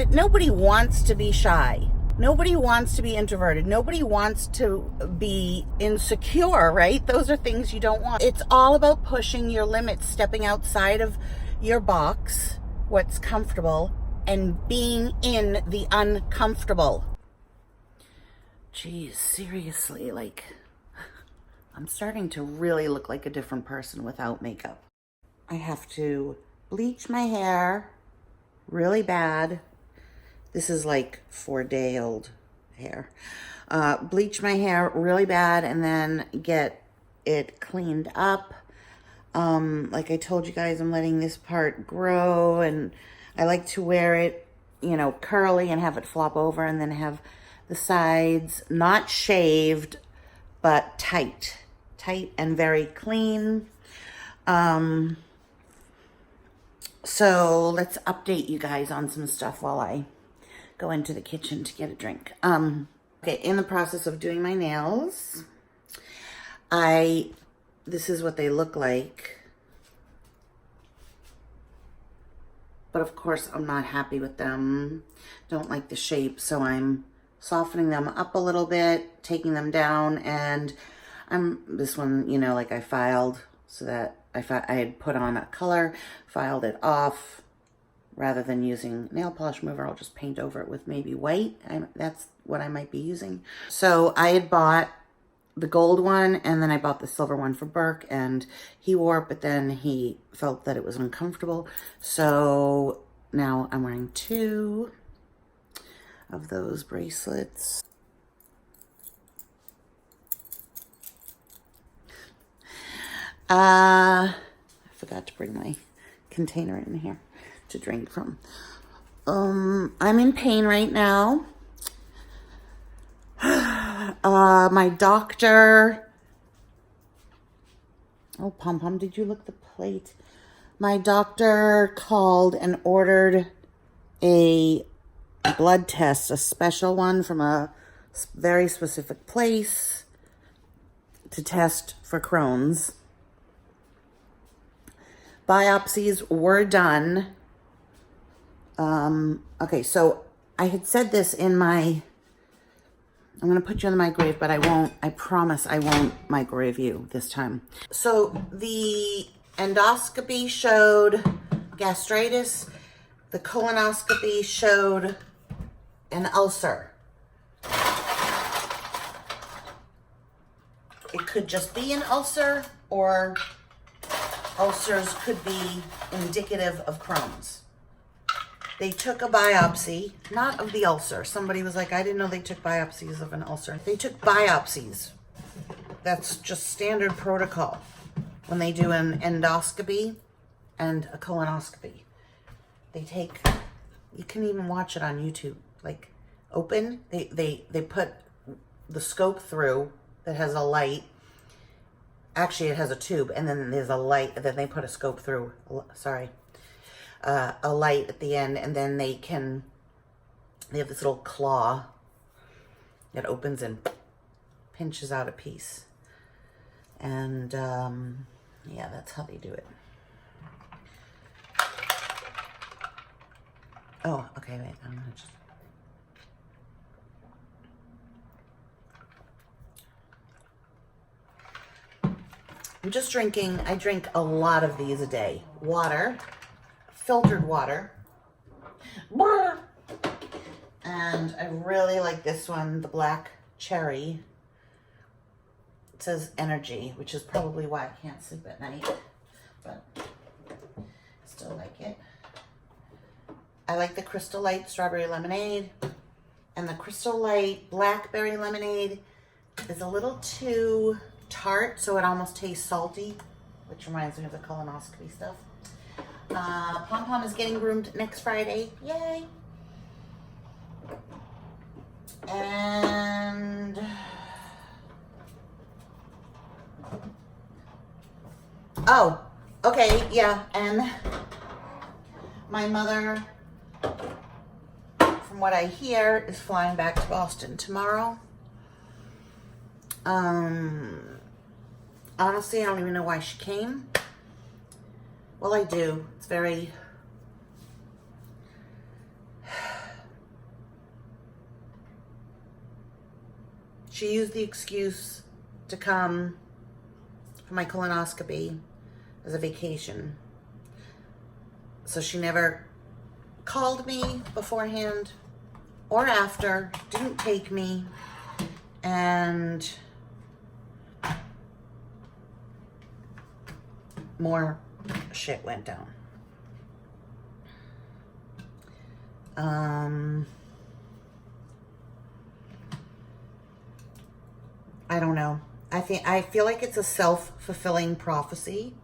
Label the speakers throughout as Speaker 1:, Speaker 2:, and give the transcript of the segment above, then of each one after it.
Speaker 1: But nobody wants to be shy. Nobody wants to be introverted. Nobody wants to be insecure, right? Those are things you don't want. It's all about pushing your limits, stepping outside of your box, what's comfortable, and being in the uncomfortable. Geez, seriously, like, I'm starting to really look like a different person without makeup. I have to bleach my hair really bad. This is like 4-day-old hair. Bleach my hair really bad and then get it cleaned up. Like I told you guys, I'm letting this part grow, and I like to wear it, you know, curly and have it flop over, and then have the sides not shaved, but tight and very clean. So let's update you guys on some stuff while I go into the kitchen to get a drink. Okay, in the process of doing my nails, this is what they look like. But of course, I'm not happy with them. Don't like the shape, so I'm softening them up a little bit, taking them down, and this one, you know, like I filed so that I had put on a color, filed it off. Rather than using nail polish remover, I'll just paint over it with maybe white. That's what I might be using. So I had bought the gold one, and then I bought the silver one for Burke, and he wore it, but then he felt that it was uncomfortable. So now I'm wearing 2 of those bracelets. I forgot to bring my container in here to drink from. I'm in pain right now. My doctor, oh, Pom-Pom, did you look the plate? My doctor called and ordered a blood test, a special one from a very specific place to test for Crohn's. Biopsies were done. Okay, so I had said this in my, I'm going to put you in my grave, but I won't, I promise I won't microwave you this time. So the endoscopy showed gastritis. The colonoscopy showed an ulcer. It could just be an ulcer, or ulcers could be indicative of Crohn's. They took a biopsy, not of the ulcer. Somebody was like, I didn't know they took biopsies of an ulcer. They took biopsies. That's just standard protocol when they do an endoscopy and a colonoscopy. They take, you can even watch it on YouTube, like open, they put the scope through that has a light. Actually, it has a tube, and then there's a light, and then they put a scope through, a light at the end, and then they have this little claw that opens and pinches out a piece. And yeah, that's how they do it. Oh, okay, wait, I'm gonna just... I'm just drinking, I drink a lot of these a day. Water, filtered water. And I really like this one, the black cherry. It says energy, which is probably why I can't sleep at night, but I still like it. I like the Crystal Light strawberry lemonade, and the Crystal Light blackberry lemonade is a little too tart, so it almost tastes salty, which reminds me of the colonoscopy stuff. Pom-Pom is getting groomed next Friday. Yay! And oh, okay, yeah, and my mother, from what I hear, is flying back to Boston tomorrow. Honestly, I don't even know why she came. Well, I do. It's very She used the excuse to come for my colonoscopy as a vacation. So she never called me beforehand or after, didn't take me, and more shit went down. I don't know. I feel like it's a self-fulfilling prophecy.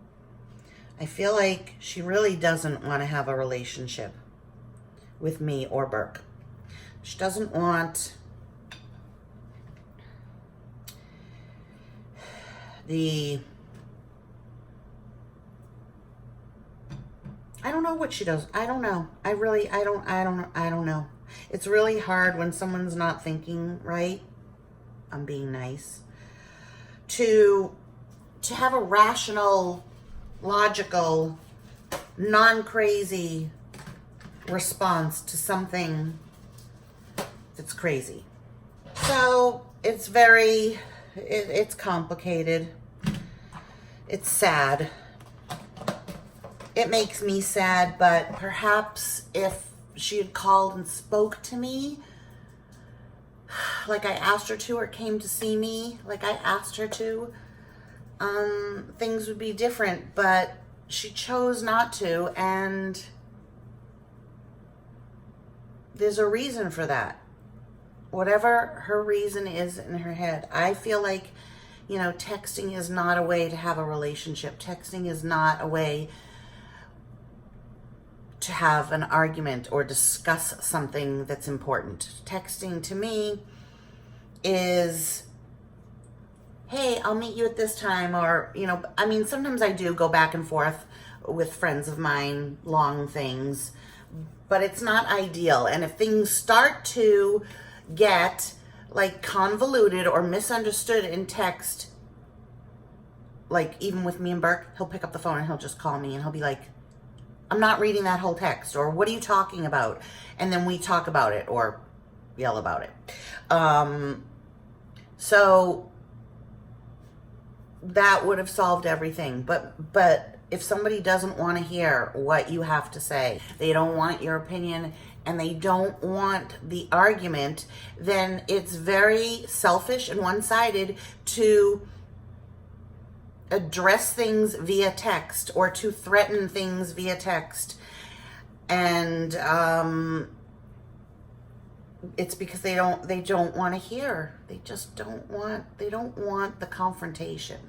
Speaker 1: I feel like she really doesn't want to have a relationship with me or Burke. She doesn't want I don't know what she does. I don't know. I don't know. It's really hard when someone's not thinking right. I'm being nice. To have a rational, logical, non-crazy response to something that's crazy. So it's it's complicated. It's sad. It makes me sad, but perhaps if she had called and spoke to me like I asked her to, or came to see me like I asked her to, things would be different, but she chose not to, and there's a reason for that. Whatever her reason is in her head. I feel like, texting is not a way to have a relationship. Texting is not a way to have an argument or discuss something that's important. Texting to me is, hey, I'll meet you at this time, or, sometimes I do go back and forth with friends of mine, long things, but it's not ideal. And if things start to get like convoluted or misunderstood in text, like even with me and Burke, he'll pick up the phone and he'll just call me and he'll be like, I'm not reading that whole text, or what are you talking about? And then we talk about it or yell about it. So that would have solved everything. But if somebody doesn't want to hear what you have to say, they don't want your opinion, and they don't want the argument, then it's very selfish and one-sided to address things via text or to threaten things via text. And it's because they don't want to hear. They just don't want the confrontation.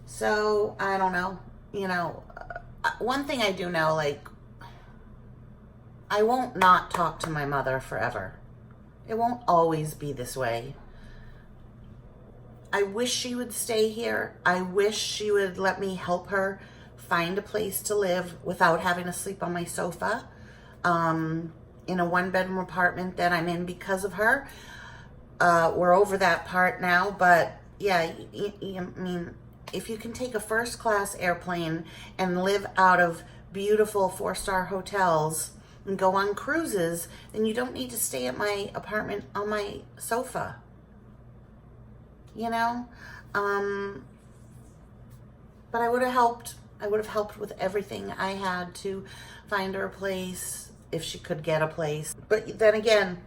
Speaker 1: So I don't know, one thing I do know, like, I won't not talk to my mother forever. It won't always be this way. I wish she would stay here. I wish she would let me help her find a place to live without having to sleep on my sofa, in a one-bedroom apartment that I'm in because of her. We're over that part now, but yeah, if you can take a first-class airplane and live out of beautiful 4-star hotels and go on cruises, then you don't need to stay at my apartment on my sofa. But I would have helped. I would have helped with everything I had to find her a place, if she could get a place. But then again,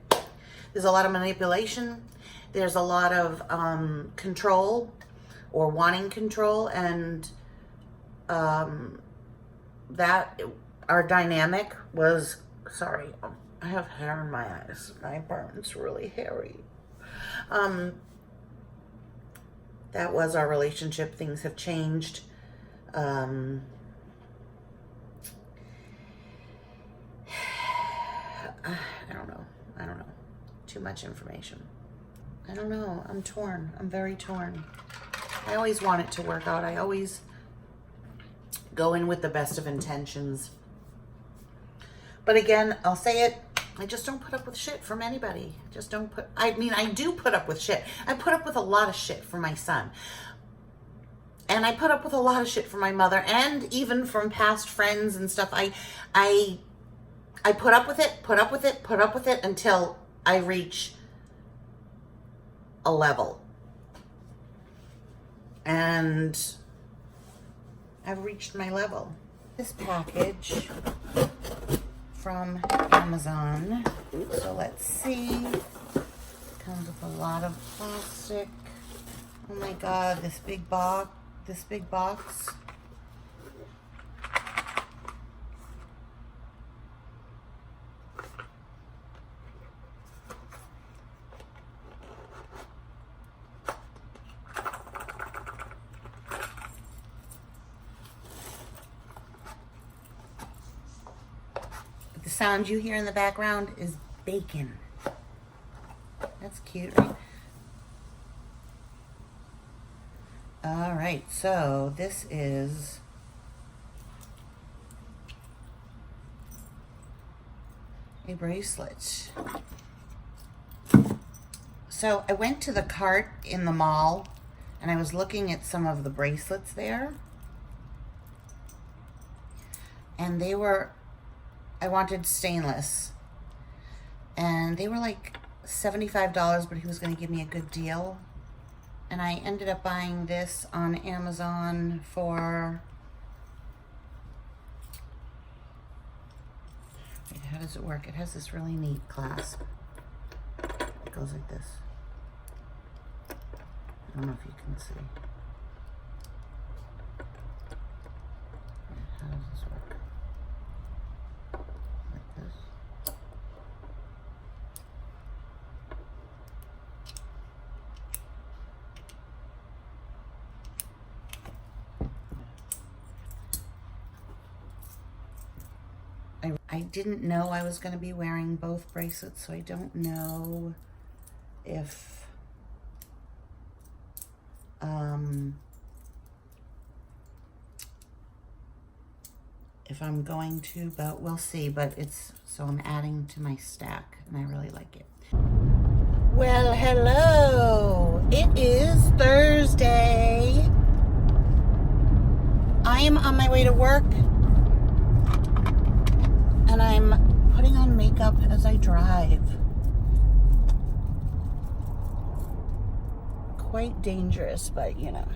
Speaker 1: there's a lot of manipulation. There's a lot of control or wanting control, and that our dynamic was, sorry, I have hair in my eyes. My burn's really hairy. That was our relationship. Things have changed. I don't know. Too much information. I don't know. I'm torn. I'm very torn. I always want it to work out. I always go in with the best of intentions. But again, I'll say it, I just don't put up with shit from anybody. I do put up with shit. I put up with a lot of shit from my son. And I put up with a lot of shit from my mother, and even from past friends and stuff. I put up with it until I reach a level. And I've reached my level. This package from Amazon. So let's see. Comes with a lot of plastic. Oh my God, this big box. The sound you hear in the background is bacon. That's cute, right? All right, so this is a bracelet. So I went to the cart in the mall and I was looking at some of the bracelets there. And they were, I wanted stainless. And they were like $75, but he was going to give me a good deal. And I ended up buying this on Amazon for, wait, how does it work? It has this really neat clasp. It goes like this. I don't know if you can see. How does this work? Like this. I didn't know I was going to be wearing both bracelets, so I don't know if I'm going to, but we'll see. But it's, so I'm adding to my stack and I really like it. Well, hello. It is Thursday. I am on my way to work. And I'm putting on makeup as I drive. Quite dangerous, but you know.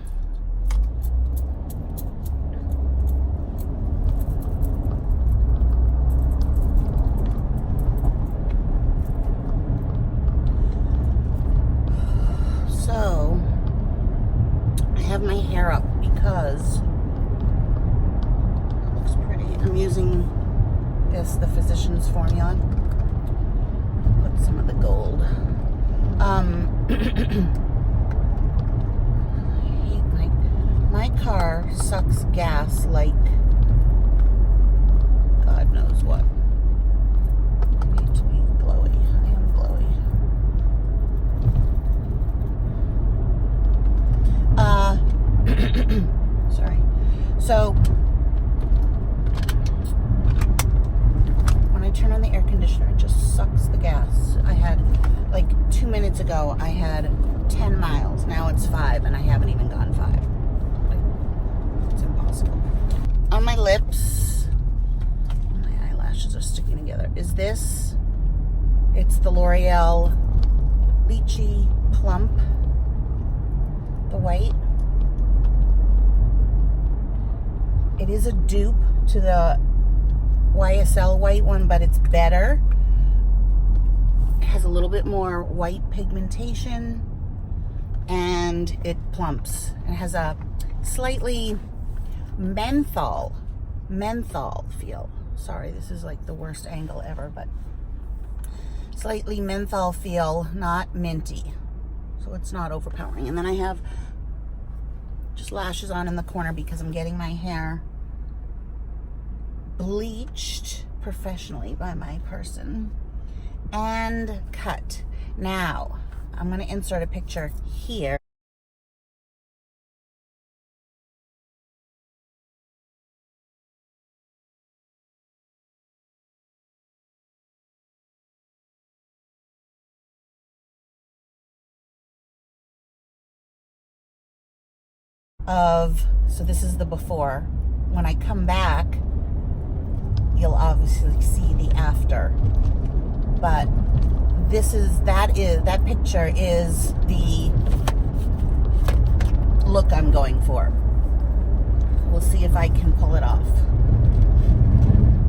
Speaker 1: So, I have my hair up because it looks pretty. I'm using the Physicians Formula. Put some of the gold. My car sucks gas like God knows what. I need to be glowy. I am glowy. Sorry. So turn on the air conditioner, it just sucks the gas. I had, like 2 minutes ago, I had 10 miles. Now it's 5 and I haven't even gone 5. Like, it's impossible. On my lips, my eyelashes are sticking together, is this, it's the L'Oreal Lychee Plump, the white. It is a dupe to the YSL white one, but it's better. It has a little bit more white pigmentation and it plumps. It has a slightly menthol feel. Sorry, this is like the worst angle ever, but slightly menthol feel, not minty. So it's not overpowering. And then I have just lashes on in the corner because I'm getting my hair bleached professionally by my person and cut. Now, I'm going to insert a picture here. So this is the before. When I come back, you'll obviously see the after. But that picture is the look I'm going for. We'll see if I can pull it off.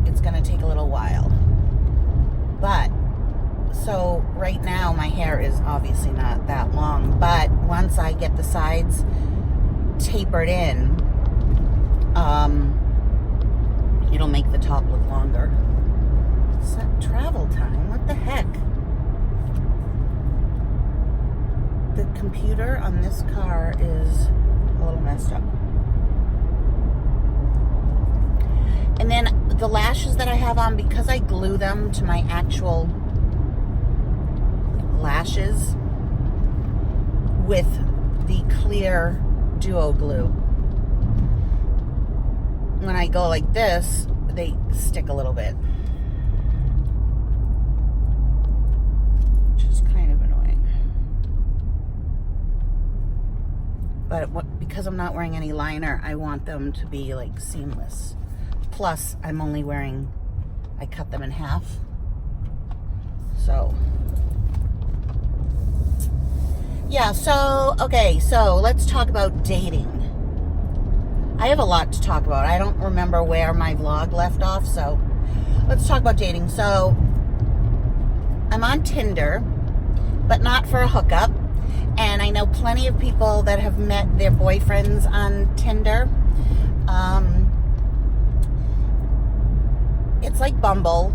Speaker 1: It's gonna take a little while. But, so right now my hair is obviously not that long, but once I get the sides tapered in, it'll make the top look longer. Set travel time, what the heck? The computer on this car is a little messed up. And then the lashes that I have on, because I glue them to my actual lashes with the clear duo glue, when I go like this, they stick a little bit, which is kind of annoying. But because I'm not wearing any liner, I want them to be like seamless. Plus, I'm only wearing, I cut them in half. So, yeah, so, okay, so let's talk about dating. I have a lot to talk about. I don't remember where my vlog left off, so let's talk about dating. So, I'm on Tinder, but not for a hookup. And I know plenty of people that have met their boyfriends on Tinder. It's like Bumble.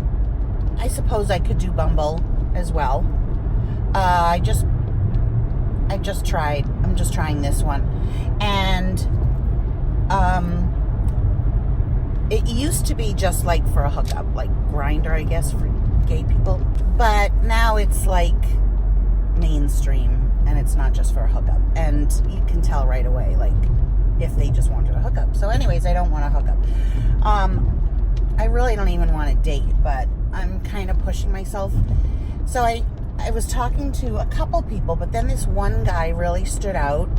Speaker 1: I suppose I could do Bumble as well. I just tried. I'm just trying this one. And it used to be just like for a hookup, like Grindr, I guess, for gay people. But now it's like mainstream, and it's not just for a hookup. And you can tell right away, like, if they just wanted a hookup. So anyways, I don't want a hookup. I really don't even want to date, but I'm kind of pushing myself. So I was talking to a couple people, but then this one guy really stood out.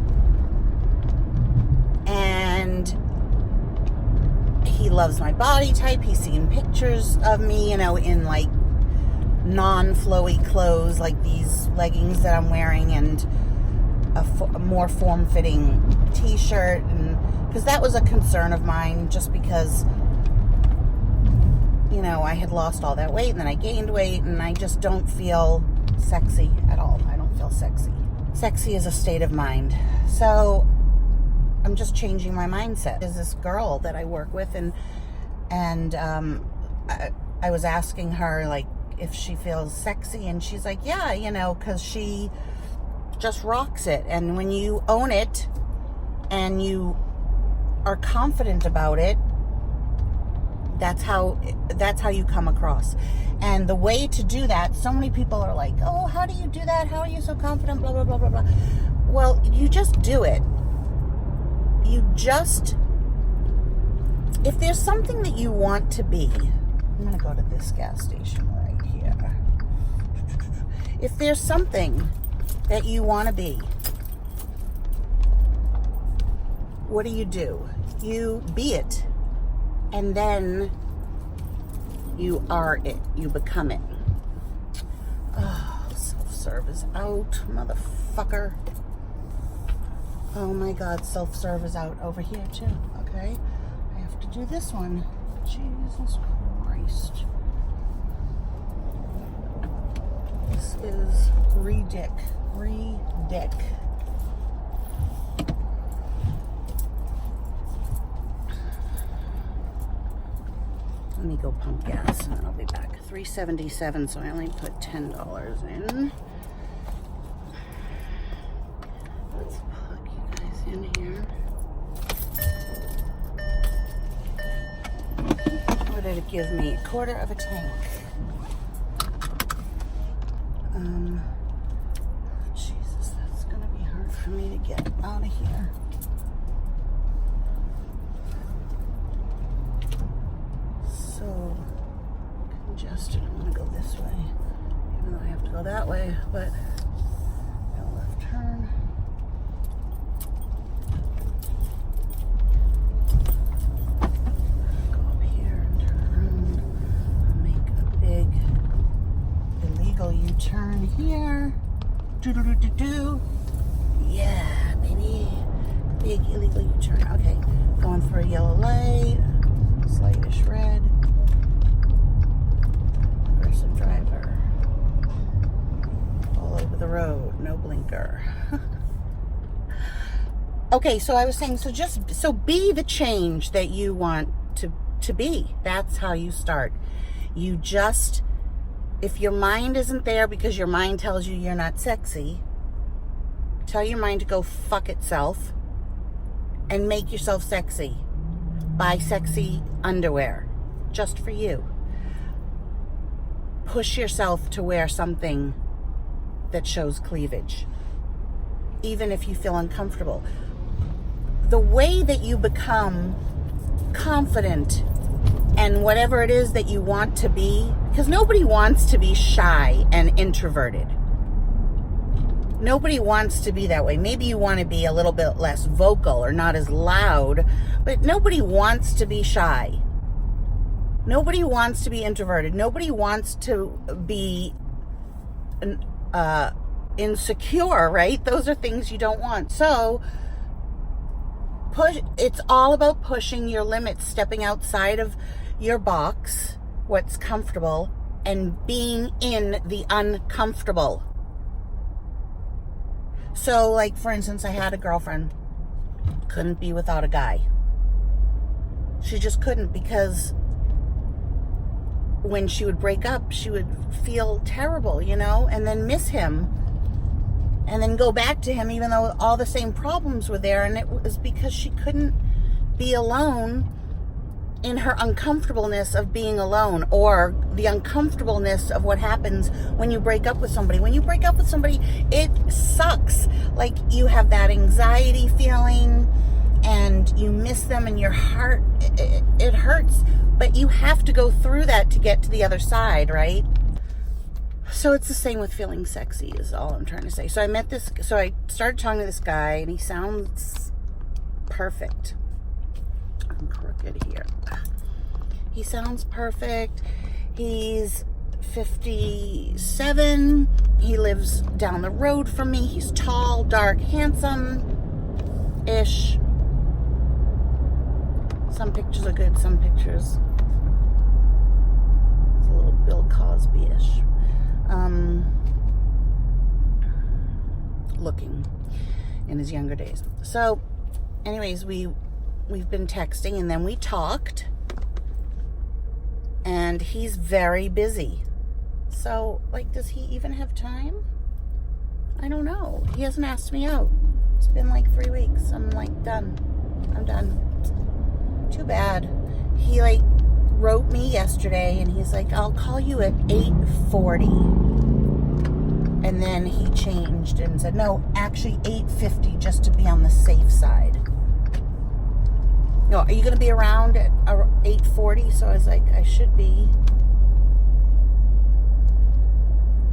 Speaker 1: And he loves my body type. He's seen pictures of me, you know, in like non-flowy clothes, like these leggings that I'm wearing, and a more form-fitting t-shirt. And because that was a concern of mine, just because, you know, I had lost all that weight and then I gained weight, and I just don't feel sexy at all. I don't feel sexy. Sexy is a state of mind. So I'm just changing my mindset. There's this girl that I work with, and I was asking her, like, if she feels sexy, and she's like, yeah, you know, because she just rocks it. And when you own it and you are confident about it, that's how you come across. And the way to do that, so many people are like, oh, how do you do that? How are you so confident? Blah, blah, blah, blah, blah. Well, you just do it. You just, if there's something that you want to be, I'm going to go to this gas station right here. If there's something that you want to be, what do? You be it. And then you are it. You become it. Oh, self-serve is out, motherfucker. Oh my God, self-serve is out over here too. Okay, I have to do this one. Jesus Christ. This is ridic. Let me go pump gas and then I'll be back. $3.77, so I only put $10 in. Let's plug you guys in here. What did it give me? 1/4 of a tank. Jesus, that's gonna be hard for me to get out of here. So congested. I'm gonna go this way, even though I have to go that way, but no left turn. Go up here and turn around and make a big illegal illegal U-turn here. Do-do-do-do-do. Yeah, baby. Big illegal U-turn. Okay, going for a yellow light. Slightish red. Aggressive driver. All over the road. No blinker. Okay, so I was saying, so be the change that you want to be. That's how you start. You just, if your mind isn't there because your mind tells you you're not sexy, tell your mind to go fuck itself and make yourself sexy. Buy sexy underwear just for you. Push yourself to wear something that shows cleavage, even if you feel uncomfortable. The way that you become confident and whatever it is that you want to be, because nobody wants to be shy and introverted. Nobody wants to be that way. Maybe you want to be a little bit less vocal or not as loud, but nobody wants to be shy. Nobody wants to be introverted. Nobody wants to be insecure, right? Those are things you don't want. So it's all about pushing your limits, stepping outside of your box, what's comfortable, and being in the uncomfortable. So, like, for instance, I had a girlfriend, couldn't be without a guy. She just couldn't, because when she would break up, she would feel terrible, and then miss him. And then go back to him, even though all the same problems were there. And it was because she couldn't be alone in her uncomfortableness of being alone, or the uncomfortableness of what happens when you break up with somebody. When you break up with somebody, it sucks. Like, you have that anxiety feeling and you miss them and your heart, it hurts. But you have to go through that to get to the other side, right? So it's the same with feeling sexy, is all I'm trying to say. So I started talking to this guy, and he sounds perfect. I'm crooked here. He sounds perfect. He's 57. He lives down the road from me. He's tall, dark, handsome-ish. Some pictures are good, some pictures. It's a little Bill Cosby-ish. Looking in his younger days. So anyways, we've been texting, and then we talked, and he's very busy. So, like, does he even have time? I don't know. He hasn't asked me out. It's been like 3 weeks. I'm like, done. I'm done. Too bad. He wrote me yesterday, and he's like, I'll call you at 8:40. And then he changed and said, no, actually 8:50, just to be on the safe side. No, are you going to be around at 8:40? So I was like, I should be.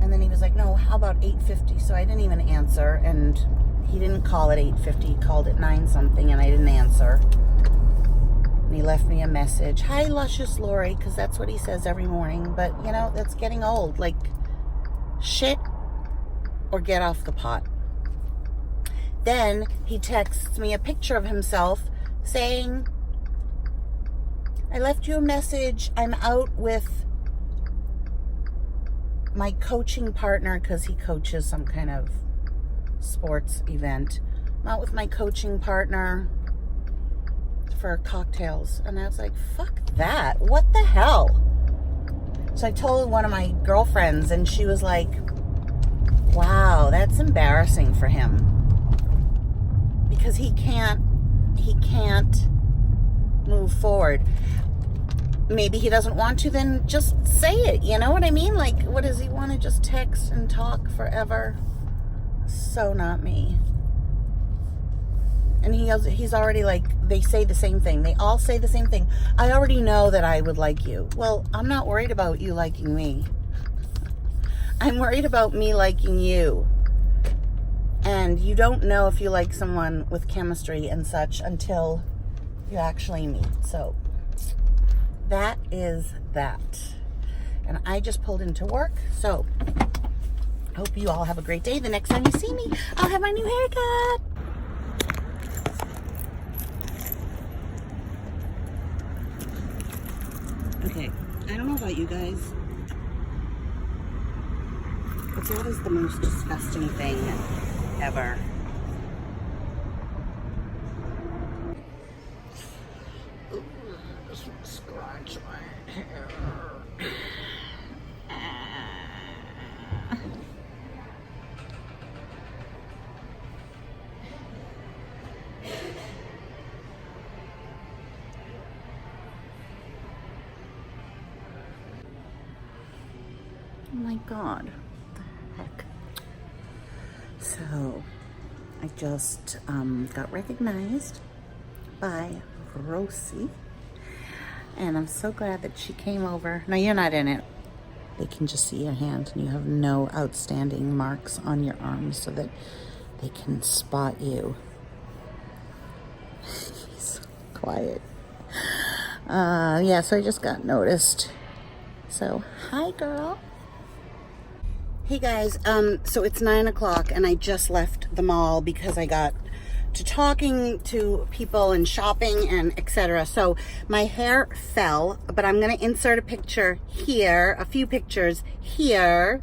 Speaker 1: And then he was like, no, how about 8:50? So I didn't even answer, and he didn't call at 8:50. He called at 9-something, and I didn't answer. And he left me a message. Hi, Luscious Lori, because that's what he says every morning. But, that's getting old. Like, shit or get off the pot. Then he texts me a picture of himself saying, I left you a message. I'm out with my coaching partner, because he coaches some kind of sports event. I'm out with my coaching partner for cocktails. And I was like, fuck that. What the hell? So I told one of my girlfriends, and she was like, wow, that's embarrassing for him, because he can't move forward. Maybe he doesn't want to, then just say it, you know what I mean? Like, what does he want to just text and talk forever? So not me. And he's already they say the same thing. They all say the same thing. I already know that I would like you. Well, I'm not worried about you liking me. I'm worried about me liking you. And you don't know if you like someone with chemistry and such until you actually meet. So that is that. And I just pulled into work. So hope you all have a great day. The next time you see me, I'll have my new haircut. Okay, I don't know about you guys, but that is the most disgusting thing ever. Ooh, just scratch my hair. Oh my God, what the heck? So, I just got recognized by Rosie, and I'm so glad that she came over. Now, you're not in it. They can just see your hand, and you have no outstanding marks on your arms so that they can spot you. He's quiet. Yeah, so I just got noticed. So, hi, girl. Hey guys, so it's 9 o'clock and I just left the mall because I got to talking to people and shopping and etc. So my hair fell, but I'm going to insert a picture here, a few pictures here.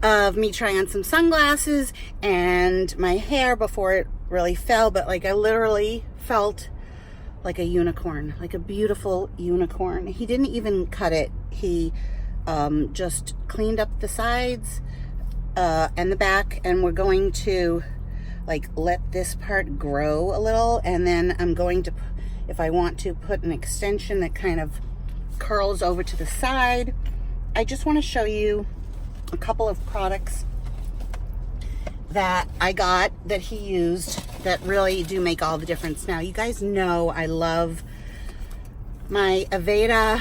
Speaker 1: Of me trying on some sunglasses and my hair before it really fell, but like I literally felt like a unicorn, like a beautiful unicorn. He didn't even cut it. He just cleaned up the sides and the back, and we're going to like let this part grow a little, and then I'm going to, if I want to, put an extension that kind of curls over to the side. I just want to show you a couple of products that I got that he used that really do make all the difference. Now, you guys know I love my Aveda,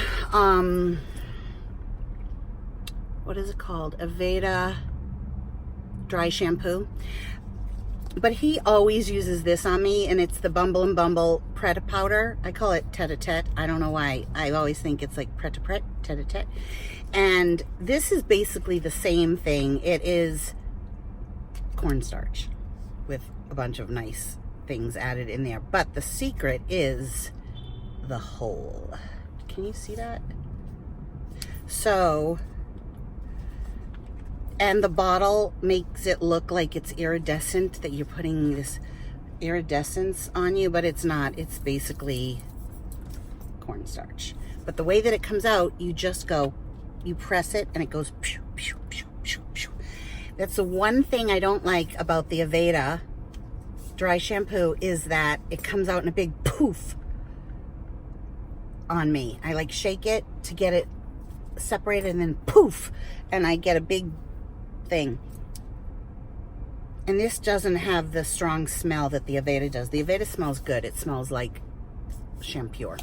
Speaker 1: what is it called? Aveda dry shampoo. But he always uses this on me, and it's the Bumble and Bumble Pret powder. I call it tete-a-tete. I don't know why. I always think it's like pret-a-pret, tete-a-tete. And this is basically the same thing. It is cornstarch with a bunch of nice things added in there. But the secret is the hole. Can you see that? So, and the bottle makes it look like it's iridescent, that you're putting this iridescence on you, but it's not. It's basically cornstarch. But the way that it comes out, you just go, you press it and it goes pew, pew, pew, pew, pew. That's the one thing I don't like about the Aveda dry shampoo, is that it comes out in a big poof on me. I like shake it to get it separated, and then poof, and I get a big thing. And this doesn't have the strong smell that the Aveda does. The Aveda smells good. It smells like shampoo.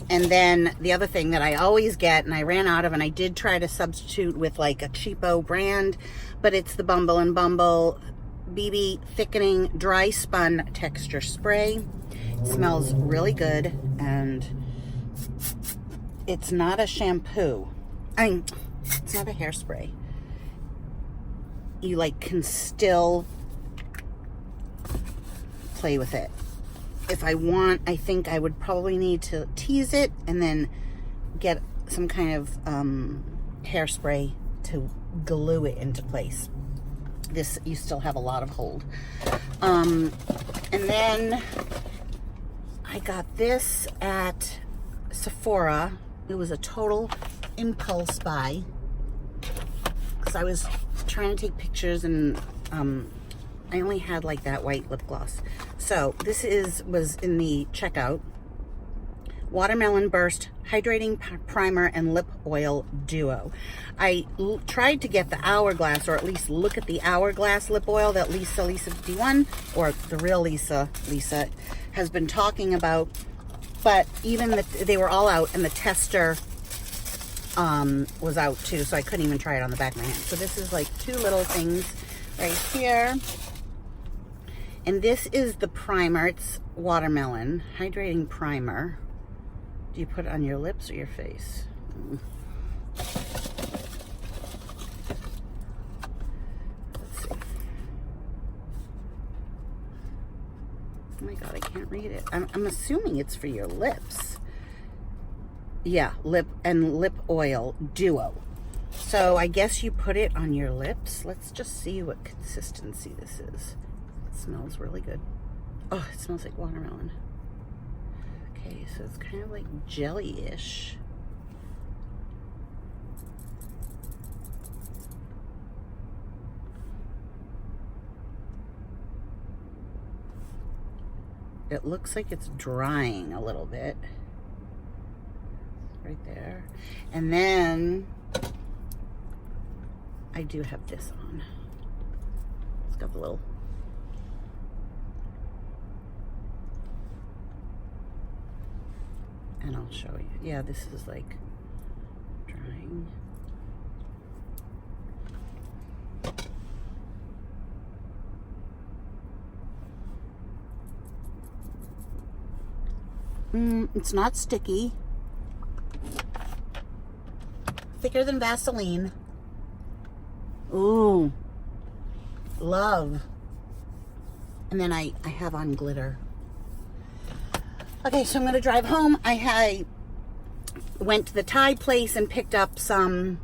Speaker 1: And then the other thing that I always get, and I ran out of, and I did try to substitute with like a cheapo brand, but it's the Bumble and Bumble BB Thickening Dry Spun Texture Spray. It smells really good, and it's not a shampoo. It's not a hairspray. You like can still play with it. If I want, I think I would probably need to tease it and then get some kind of hairspray to glue it into place. This, you still have a lot of hold. And then I got this at Sephora. It was a total impulse buy because I was trying to take pictures, and I only had like that white lip gloss. So this was in the checkout. Watermelon Burst Hydrating Primer and Lip Oil Duo. I tried to get the Hourglass, or at least look at the Hourglass lip oil that Lisa 51, or the real Lisa has been talking about. But even they were all out, and the tester was out too, so I couldn't even try it on the back of my hand. So this is like 2 little things right here. And this is the primer. It's Watermelon Hydrating Primer. Do you put it on your lips or your face? Let's see. Oh my God, I can't read it. I'm assuming it's for your lips. Yeah, lip oil duo. So I guess you put it on your lips. Let's just see what consistency this is. It smells really good. Oh, it smells like watermelon. Okay, so it's kind of like jelly-ish. It looks like it's drying a little bit. Right there. And then I do have this on. It's got the little... And I'll show you. Yeah, this is like drying. It's not sticky. Thicker than Vaseline. Ooh. Love. And then I have on glitter. Okay, so I'm going to drive home. I went to the Thai place and picked up some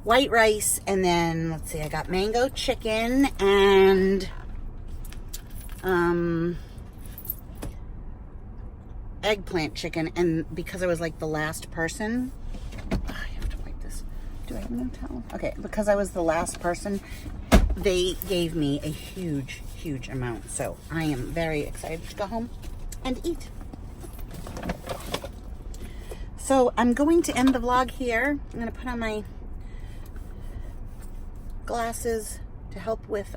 Speaker 1: white rice, and then, let's see, I got mango chicken and eggplant chicken. And because I was like the last person, I have to wipe this. Do I have no towel? Okay, because I was the last person, they gave me a huge, huge amount. So I am very excited to go home and eat. So I'm going to end the vlog here. I'm going to put on my glasses to help with,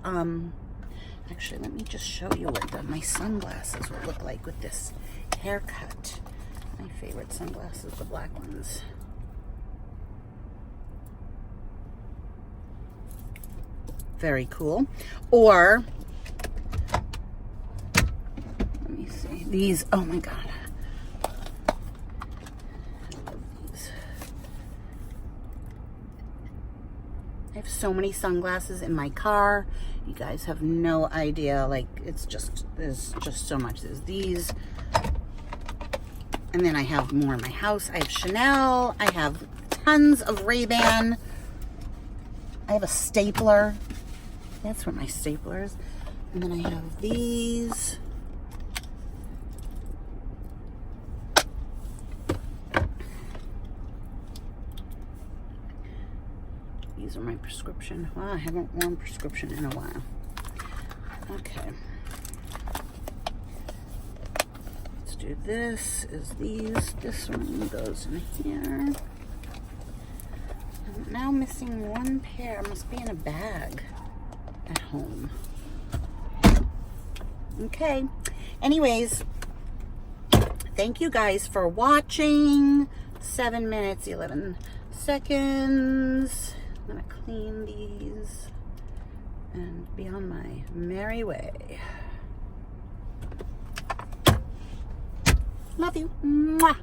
Speaker 1: actually, let me just show you what my sunglasses will look like with this haircut. My favorite sunglasses, the black ones. Very cool. Or, let me see, these, oh my God. I have so many sunglasses in my car. You guys have no idea. Like, it's just, there's just so much. There's these. And then I have more in my house. I have Chanel. I have tons of Ray-Ban. I have a stapler. That's where my stapler is. And then I have these. These are my prescription. Wow, I haven't worn prescription in a while. Okay. Let's do this. Is these. This one goes in here. I'm now missing one pair. Must be in a bag at home. Okay. Anyways, thank you guys for watching. 7 minutes, 11 seconds. I'm gonna clean these and be on my merry way. Love you. Mwah.